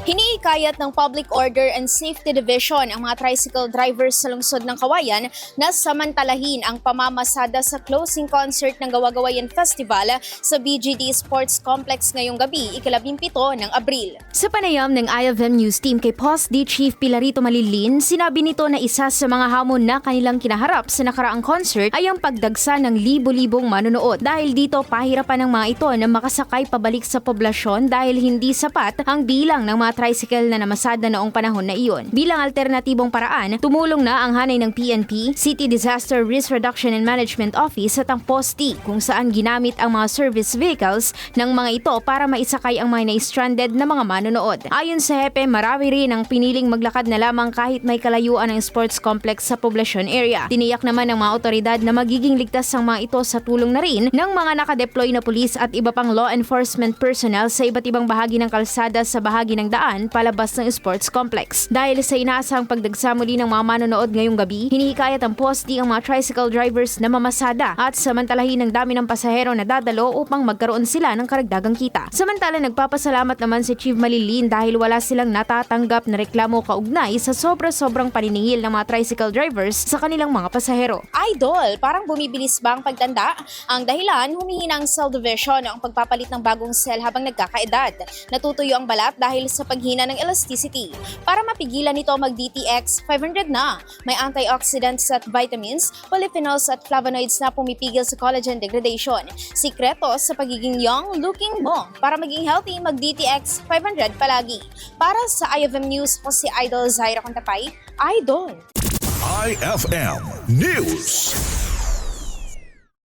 Hiniikayat ng Public Order and Safety Division ang mga tricycle drivers sa lungsod ng Kawayan na samantalahin ang pamamasada sa closing concert ng Gawa-Gawayan Festival sa BGD Sports Complex ngayong gabi, ika-17 ng Abril. Sa panayam ng IFM News Team kay POSD Chief Pilarito Malilin, sinabi nito na isa sa mga hamon na kanilang kinaharap sa nakaraang concert ay ang pagdagsa ng libo-libong manonood. Dahil dito, pahirapan ng mga ito na makasakay pabalik sa poblasyon dahil hindi sapat ang bilang ng mga tricycle na namasada noong panahon na iyon. Bilang alternatibong paraan, tumulong na ang hanay ng PNP, City Disaster Risk Reduction and Management Office at ang POSD kung saan ginamit ang mga service vehicles ng mga ito para maisakay ang mga na-stranded na mga manonood. Ayon sa HEPE, marami rin ang piniling maglakad na lamang kahit may kalayuan ng sports complex sa poblasyon area. Tiniyak naman ng mga otoridad na magiging ligtas ang mga ito sa tulong na rin ng mga nakadeploy na pulis at iba pang law enforcement personnel sa iba't ibang bahagi ng kalsada sa bahagi ng daan palabas ng sports complex. Dahil sa inaasahang pagdagsa muli ng mga manonood ngayong gabi, hinihikayat ang POSD ang mga tricycle drivers na mamasada at samantalahin ang dami ng pasahero na dadalo upang magkaroon sila ng karagdagang kita. Samantala, nagpapasalamat naman si Chief Malilin dahil wala silang natatanggap na reklamo kaugnay sa sobra-sobrang paniningil ng mga tricycle drivers sa kanilang mga pasahero. Idol, parang bumibilis ba ang pagtanda? Ang dahilan, humihina ang cell division ang pagpapalit ng bagong cell habang nagkakaedad. Natutuyo ang balat dahil sa paghina ng elasticity. Para mapigilan ito, mag-DTX 500 na. May antioxidants at vitamins, polyphenols at flavonoids na pumipigil sa collagen degradation. Sikreto sa pagiging young looking mo. Para maging healthy, mag-DTX 500 palagi. Para sa IFM News, ko si Idol Zaira Contapay. Idol! IFM News.